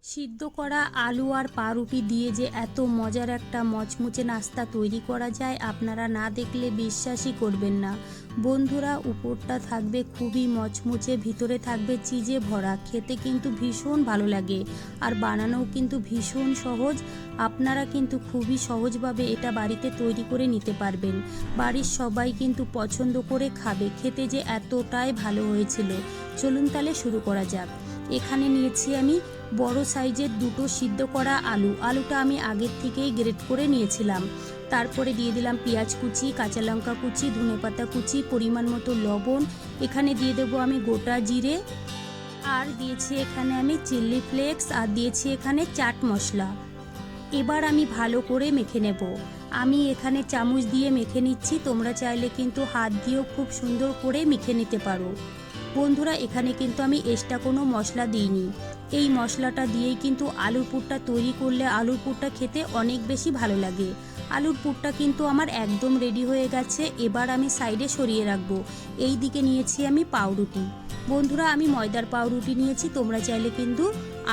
সিদ্ধ করা আলু আর পাউরুটি দিয়ে যে এত মজার একটা মচমুচে নাস্তা তৈরি করা যায় আপনারা না দেখলে বিশ্বাসই করবেন না। বন্ধুরা, উপরটা থাকবে খুবই মচমুচে, ভিতরে থাকবে চিজে ভরা, খেতে কিন্তু ভীষণ ভালো লাগে আর বানানোও কিন্তু ভীষণ সহজ। আপনারা কিন্তু খুবই সহজভাবে এটা বাড়িতে তৈরি করে নিতে পারবেন। বাড়ির সবাই কিন্তু পছন্দ করে খাবে, খেতে যে এতটাই ভালো হয়েছিল। চলুন তাহলে শুরু করা যাক। এখানে নিয়েছি আমি বড় সাইজের দুটো সিদ্ধ করা আলুটা আমি আগের থেকেই গ্রেট করে নিয়েছিলাম। তারপরে দিয়ে দিলাম পেঁয়াজ কুচি, কাঁচা লঙ্কা কুচি, ধনেপাতা কুচি, পরিমাণ মতো লবণ। এখানে দিয়ে দেবো আমি গোটা জিরে, আর দিয়েছি এখানে আমি চিলি ফ্লেক্স, আর দিয়েছি এখানে চাট মশলা। এবার আমি ভালো করে মেখে নেব। আমি এখানে চামচ দিয়ে মেখে নিচ্ছি, তোমরা চাইলে কিন্তু হাত দিয়েও খুব সুন্দর করে মেখে নিতে পারো। বন্ধুরা, এখানে কিন্তু আমি এক্সট্রা কোনো মশলা দিইনি। এই মশলাটা দিয়েই কিন্তু আলুর পুরটা তৈরি করলে আলুর পুরটা খেতে অনেক বেশি ভালো লাগে। আলুর পুরটা কিন্তু আমার একদম রেডি হয়ে গেছে। এবার আমি সাইডে সরিয়ে রাখবো। এই দিকে নিয়েছি আমি পাউরুটি। বন্ধুরা, আমি ময়দার পাউরুটি নিয়েছি, তোমরা চাইলে কিন্তু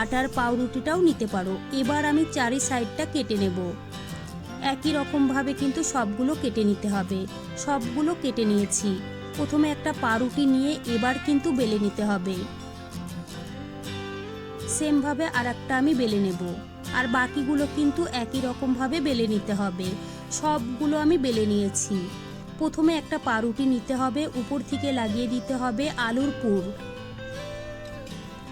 আটার পাউরুটিটাও নিতে পারো। এবার আমি চারি সাইডটা কেটে নেব। একই রকমভাবে কিন্তু সবগুলো কেটে নিতে হবে। সবগুলো কেটে নিয়েছি। প্রথমে একটা পাউরুটি নিয়ে এবার কিন্তু বেলে নিতে হবে। সেমভাবে আর একটা আমি বেলে নেব, আর বাকিগুলো কিন্তু একই রকমভাবে বেলে নিতে হবে। সবগুলো আমি বেলে নিয়েছি। প্রথমে একটা পাউরুটি নিতে হবে, উপর থেকে লাগিয়ে দিতে হবে আলুর পুর।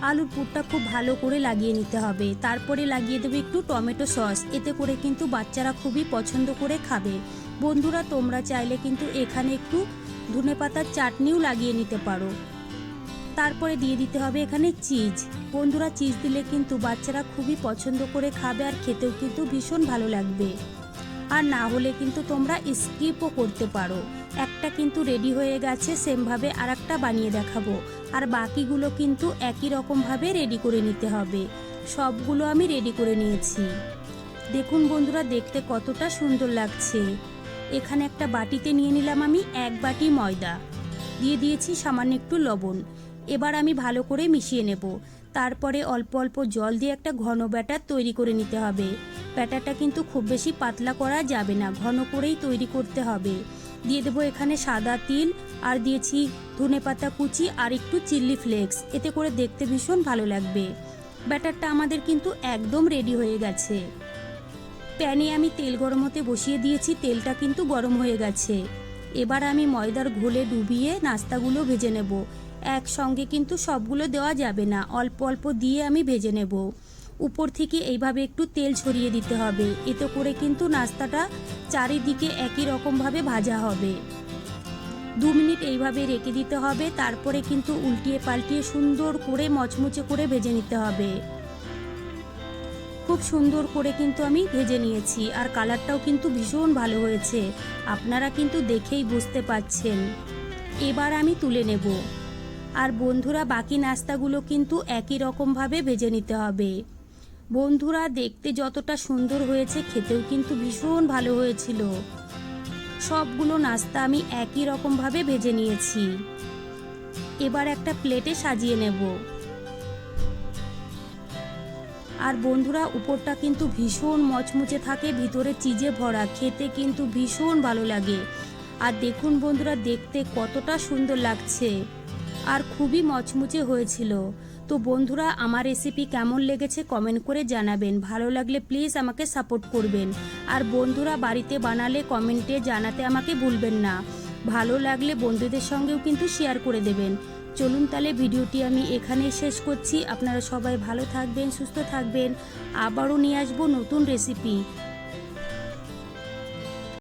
আলুর পুরটা খুব ভালো করে লাগিয়ে নিতে হবে। তারপরে লাগিয়ে দেবে একটু টমেটো সস, এতে করে কিন্তু বাচ্চারা খুবই পছন্দ করে খাবে। বন্ধুরা, তোমরা চাইলে কিন্তু এখানে একটু ধনেপাতার চাটনিও লাগিয়ে নিতে পারো। তারপরে দিয়ে দিতে হবে এখানে চিজ। বন্ধুরা, চিজ দিলে কিন্তু বাচ্চারা খুবই পছন্দ করে খাবে আর খেতেও কিন্তু ভীষণ ভালো লাগবে। আর না হলে কিন্তু তোমরা স্কিপও করতে পারো। একটা কিন্তু রেডি হয়ে গেছে, সেমভাবে আর একটা বানিয়ে দেখাবো। আর বাকিগুলো কিন্তু একই রকমভাবে রেডি করে নিতে হবে। সবগুলো আমি রেডি করে নিয়েছি। দেখুন বন্ধুরা, দেখতে কতটা সুন্দর লাগছে। এখানে একটা বাটিতে নিয়ে নিলাম আমি 1 বাটি ময়দা, দিয়ে দিয়েছি সামান্য একটু লবণ। এবার আমি ভালো করে মিশিয়ে নেব। তারপরে অল্প অল্প জল দিয়ে একটা ঘন ব্যাটার তৈরি করে নিতে হবে। ব্যাটারটা কিন্তু খুব বেশি পাতলা করা যাবে না, ঘন করেই তৈরি করতে হবে। দিয়ে দেবো এখানে সাদা তিল, আর দিয়েছি ধনেপাতা কুচি আর একটু চিলি ফ্লেক্স, এতে করে দেখতে ভীষণ ভালো লাগবে। ব্যাটারটা আমাদের কিন্তু একদম রেডি হয়ে গেছে। প্যানে আমি তেল গরম হতে বসিয়ে দিয়েছি, তেলটা কিন্তু গরম হয়ে গেছে। এবার আমি ময়দার ঘোলে ডুবিয়ে নাস্তাগুলো ভেজে নেব। একসঙ্গে কিন্তু সবগুলো দেওয়া যাবে না, অল্প অল্প দিয়ে আমি ভেজে নেব। উপর থেকে এইভাবে একটু তেল ছড়িয়ে দিতে হবে, এতে করে কিন্তু নাস্তাটা চারিদিকে একই রকমভাবে ভাজা হবে। 2 মিনিট এইভাবে রেখে দিতে হবে। তারপরে কিন্তু উল্টিয়ে পাল্টিয়ে সুন্দর করে মচমুচে করে ভেজে নিতে হবে। খুব সুন্দর করে কিন্তু আমি ভেজে নিয়েছি, আর কালারটাও কিন্তু ভীষণ ভালো হয়েছে, আপনারা কিন্তু দেখেই বুঝতে পাচ্ছেন। এবার আমি তুলে নেব। আর বন্ধুরা, বাকি নাস্তাগুলো কিন্তু একই রকমভাবে ভেজে নিতে হবে। বন্ধুরা, দেখতে যতটা সুন্দর হয়েছে খেতেও কিন্তু ভীষণ ভালো হয়েছিল। সবগুলো নাস্তা আমি একই রকমভাবে ভেজে নিয়েছি। এবার একটা প্লেটে সাজিয়ে নেব। আর বন্ধুরা, উপরটা কিন্তু ভীষণ মচমুচে থাকে, ভিতরে চিজে ভরা, খেতে কিন্তু ভীষণ ভালো লাগে। আর দেখুন বন্ধুরা, দেখতে কতটা সুন্দর লাগছে আর খুবই মচমুচে হয়েছিল। তো বন্ধুরা, আমার রেসিপি কেমন লেগেছে কমেন্ট করে জানাবেন। ভালো লাগলে প্লিজ আমাকে সাপোর্ট করবেন। আর বন্ধুরা, বাড়িতে বানালে কমেন্টে জানাতে আমাকে ভুলবেন না। ভালো লাগলে বন্ধুদের সঙ্গেও কিন্তু শেয়ার করে দেবেন। চলুন তাহলে ভিডিওটি আমি এখানেই শেষ করছি। আপনারা সবাই ভালো থাকবেন, সুস্থ থাকবেন। আবারও নিয়ে আসবো নতুন রেসিপি।